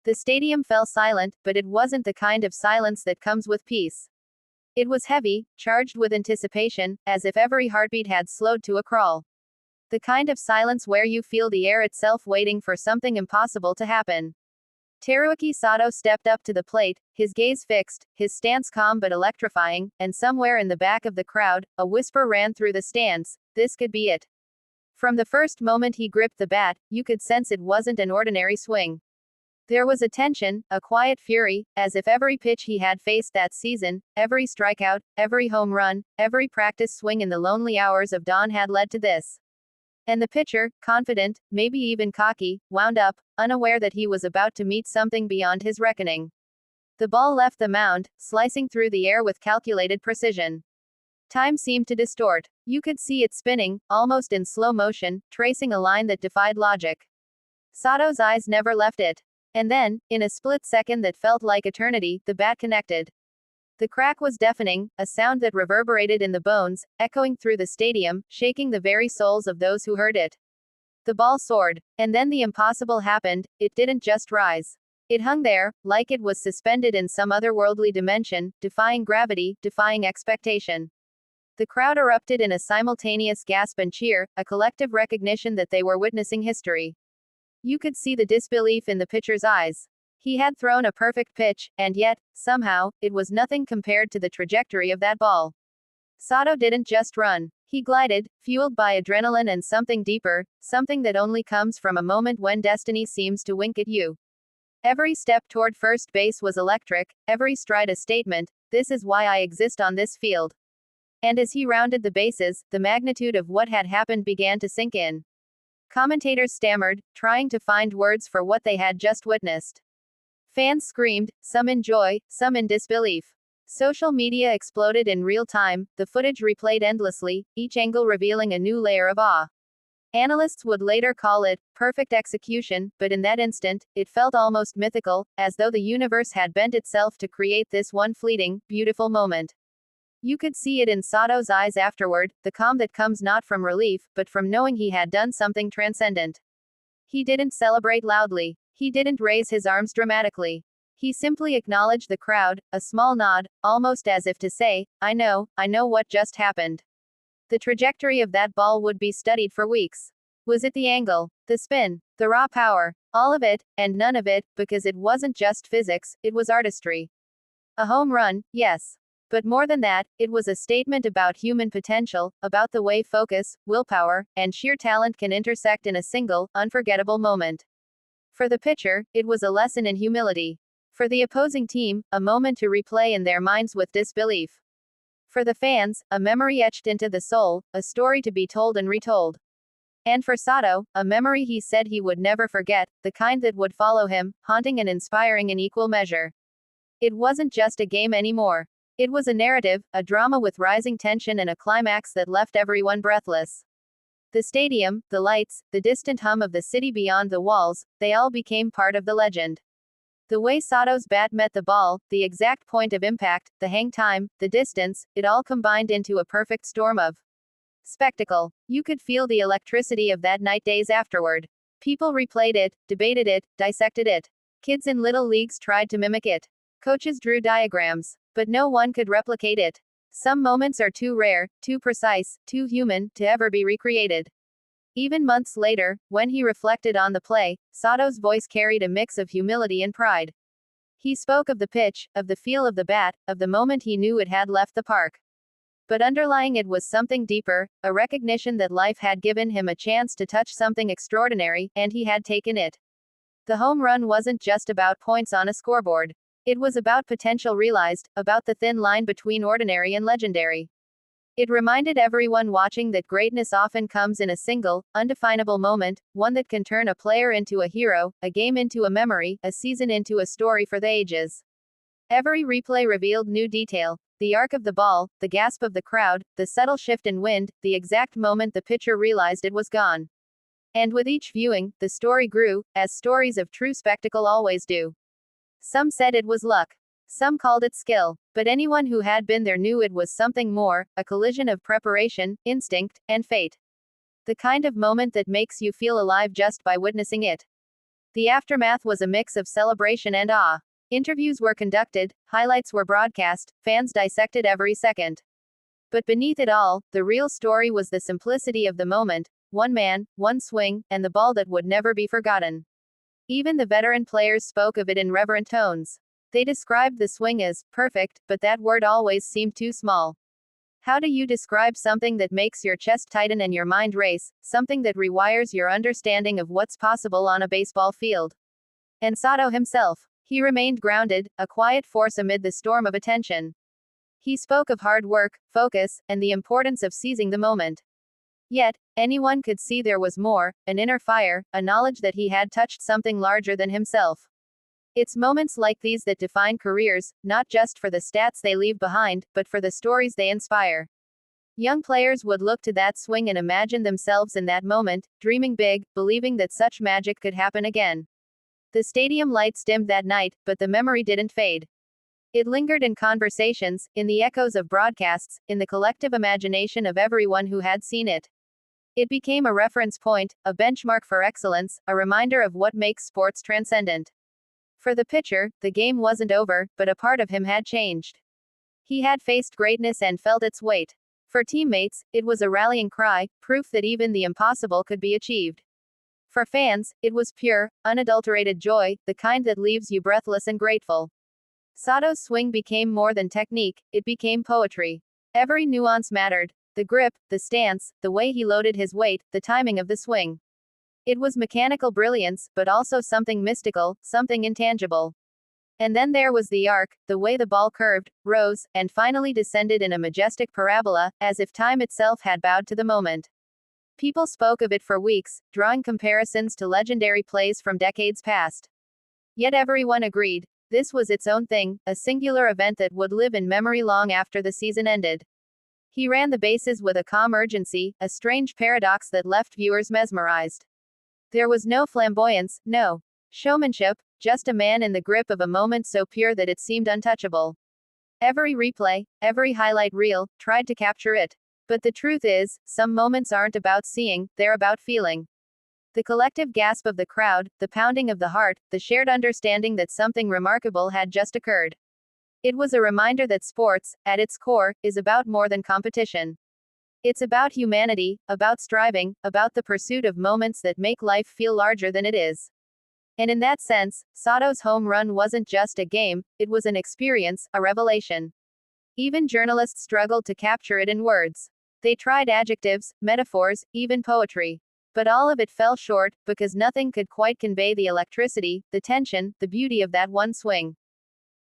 The stadium fell silent, but it wasn't the kind of silence that comes with peace. It was heavy, charged with anticipation, as if every heartbeat had slowed to a crawl. The kind of silence where you feel the air itself waiting for something impossible to happen. Teruaki Sato stepped up to the plate, his gaze fixed, his stance calm but electrifying, and somewhere in the back of the crowd, a whisper ran through the stands: this could be it. From the first moment he gripped the bat, you could sense it wasn't an ordinary swing. There was a tension, a quiet fury, as if every pitch he had faced that season, every strikeout, every home run, every practice swing in the lonely hours of dawn had led to this. And the pitcher, confident, maybe even cocky, wound up, unaware that he was about to meet something beyond his reckoning. The ball left the mound, slicing through the air with calculated precision. Time seemed to distort. You could see it spinning, almost in slow motion, tracing a line that defied logic. Sato's eyes never left it. And then, in a split second that felt like eternity, the bat connected. The crack was deafening, a sound that reverberated in the bones, echoing through the stadium, shaking the very souls of those who heard it. The ball soared. And then the impossible happened: it didn't just rise. It hung there, like it was suspended in some otherworldly dimension, defying gravity, defying expectation. The crowd erupted in a simultaneous gasp and cheer, a collective recognition that they were witnessing history. You could see the disbelief in the pitcher's eyes. He had thrown a perfect pitch, and yet, somehow, it was nothing compared to the trajectory of that ball. Sato didn't just run. He glided, fueled by adrenaline and something deeper, something that only comes from a moment when destiny seems to wink at you. Every step toward first base was electric, every stride a statement: this is why I exist on this field. And as he rounded the bases, the magnitude of what had happened began to sink in. Commentators stammered, trying to find words for what they had just witnessed. Fans screamed, some in joy, some in disbelief. Social media exploded in real time, the footage replayed endlessly, each angle revealing a new layer of awe. Analysts would later call it perfect execution, but in that instant, it felt almost mythical, as though the universe had bent itself to create this one fleeting, beautiful moment. You could see it in Sato's eyes afterward, the calm that comes not from relief, but from knowing he had done something transcendent. He didn't celebrate loudly. He didn't raise his arms dramatically. He simply acknowledged the crowd, a small nod, almost as if to say, I know what just happened. The trajectory of that ball would be studied for weeks. Was it the angle, the spin, the raw power? All of it, and none of it, because it wasn't just physics, it was artistry. A home run, yes. But more than that, it was a statement about human potential, about the way focus, willpower, and sheer talent can intersect in a single, unforgettable moment. For the pitcher, it was a lesson in humility. For the opposing team, a moment to replay in their minds with disbelief. For the fans, a memory etched into the soul, a story to be told and retold. And for Sato, a memory he said he would never forget, the kind that would follow him, haunting and inspiring in equal measure. It wasn't just a game anymore. It was a narrative, a drama with rising tension and a climax that left everyone breathless. The stadium, the lights, the distant hum of the city beyond the walls, they all became part of the legend. The way Sato's bat met the ball, the exact point of impact, the hang time, the distance, it all combined into a perfect storm of spectacle. You could feel the electricity of that night days afterward. People replayed it, debated it, dissected it. Kids in little leagues tried to mimic it. Coaches drew diagrams. But no one could replicate it. Some moments are too rare, too precise, too human, to ever be recreated. Even months later, when he reflected on the play, Sato's voice carried a mix of humility and pride. He spoke of the pitch, of the feel of the bat, of the moment he knew it had left the park. But underlying it was something deeper, a recognition that life had given him a chance to touch something extraordinary, and he had taken it. The home run wasn't just about points on a scoreboard. It was about potential realized, about the thin line between ordinary and legendary. It reminded everyone watching that greatness often comes in a single, undefinable moment, one that can turn a player into a hero, a game into a memory, a season into a story for the ages. Every replay revealed new detail: the arc of the ball, the gasp of the crowd, the subtle shift in wind, the exact moment the pitcher realized it was gone. And with each viewing, the story grew, as stories of true spectacle always do. Some said it was luck. Some called it skill. But anyone who had been there knew it was something more, a collision of preparation, instinct, and fate. The kind of moment that makes you feel alive just by witnessing it. The aftermath was a mix of celebration and awe. Interviews were conducted, highlights were broadcast, fans dissected every second. But beneath it all, the real story was the simplicity of the moment: one man, one swing, and the ball that would never be forgotten. Even the veteran players spoke of it in reverent tones. They described the swing as perfect, but that word always seemed too small. How do you describe something that makes your chest tighten and your mind race, something that rewires your understanding of what's possible on a baseball field? And Sato himself. He remained grounded, a quiet force amid the storm of attention. He spoke of hard work, focus, and the importance of seizing the moment. Yet, anyone could see there was more: an inner fire, a knowledge that he had touched something larger than himself. It's moments like these that define careers, not just for the stats they leave behind, but for the stories they inspire. Young players would look to that swing and imagine themselves in that moment, dreaming big, believing that such magic could happen again. The stadium lights dimmed that night, but the memory didn't fade. It lingered in conversations, in the echoes of broadcasts, in the collective imagination of everyone who had seen it. It became a reference point, a benchmark for excellence, a reminder of what makes sports transcendent. For the pitcher, the game wasn't over, but a part of him had changed. He had faced greatness and felt its weight. For teammates, it was a rallying cry, proof that even the impossible could be achieved. For fans, it was pure, unadulterated joy, the kind that leaves you breathless and grateful. Sato's swing became more than technique, it became poetry. Every nuance mattered: the grip, the stance, the way he loaded his weight, the timing of the swing. It was mechanical brilliance, but also something mystical, something intangible. And then there was the arc, the way the ball curved, rose, and finally descended in a majestic parabola, as if time itself had bowed to the moment. People spoke of it for weeks, drawing comparisons to legendary plays from decades past. Yet everyone agreed: this was its own thing, a singular event that would live in memory long after the season ended. He ran the bases with a calm urgency, a strange paradox that left viewers mesmerized. There was no flamboyance, no showmanship, just a man in the grip of a moment so pure that it seemed untouchable. Every replay, every highlight reel, tried to capture it. But the truth is, some moments aren't about seeing, they're about feeling. The collective gasp of the crowd, the pounding of the heart, the shared understanding that something remarkable had just occurred. It was a reminder that sports, at its core, is about more than competition. It's about humanity, about striving, about the pursuit of moments that make life feel larger than it is. And in that sense, Sato's home run wasn't just a game, it was an experience, a revelation. Even journalists struggled to capture it in words. They tried adjectives, metaphors, even poetry. But all of it fell short, because nothing could quite convey the electricity, the tension, the beauty of that one swing.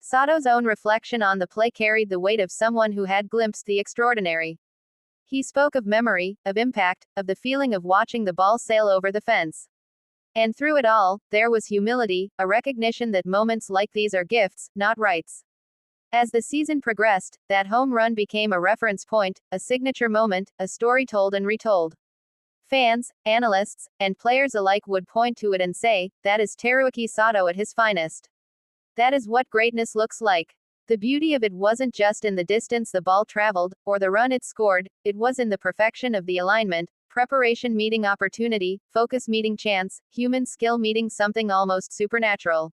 Sato's own reflection on the play carried the weight of someone who had glimpsed the extraordinary. He spoke of memory, of impact, of the feeling of watching the ball sail over the fence. And through it all, there was humility, a recognition that moments like these are gifts, not rights. As the season progressed, that home run became a reference point, a signature moment, a story told and retold. Fans, analysts, and players alike would point to it and say, that is Teruaki Sato at his finest. That is what greatness looks like. The beauty of it wasn't just in the distance the ball traveled, or the run it scored, it was in the perfection of the alignment: preparation meeting opportunity, focus meeting chance, human skill meeting something almost supernatural.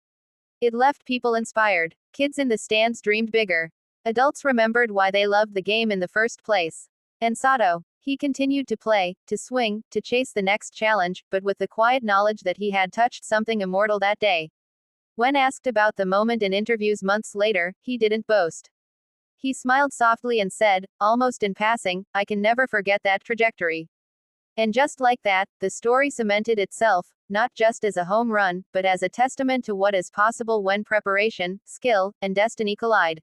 It left people inspired. Kids in the stands dreamed bigger. Adults remembered why they loved the game in the first place. And Sato. He continued to play, to swing, to chase the next challenge, but with the quiet knowledge that he had touched something immortal that day. When asked about the moment in interviews months later, he didn't boast. He smiled softly and said, almost in passing, I can never forget that trajectory. And just like that, the story cemented itself, not just as a home run, but as a testament to what is possible when preparation, skill, and destiny collide.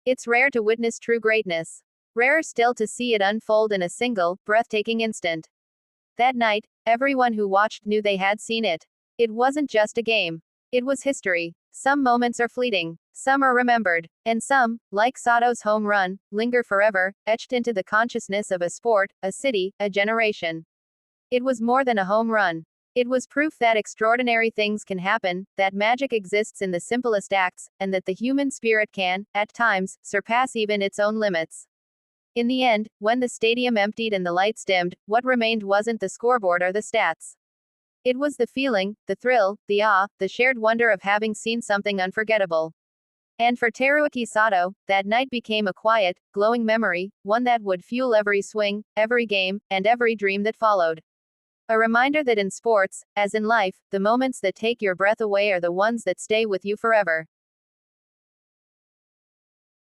It's rare to witness true greatness. Rarer still to see it unfold in a single, breathtaking instant. That night, everyone who watched knew they had seen it. It wasn't just a game. It was history. Some moments are fleeting. Some are remembered. And some, like Sato's home run, linger forever, etched into the consciousness of a sport, a city, a generation. It was more than a home run. It was proof that extraordinary things can happen, that magic exists in the simplest acts, and that the human spirit can, at times, surpass even its own limits. In the end, when the stadium emptied and the lights dimmed, what remained wasn't the scoreboard or the stats. It was the feeling, the thrill, the awe, the shared wonder of having seen something unforgettable. And for Teruaki Sato, that night became a quiet, glowing memory, one that would fuel every swing, every game, and every dream that followed. A reminder that in sports, as in life, the moments that take your breath away are the ones that stay with you forever.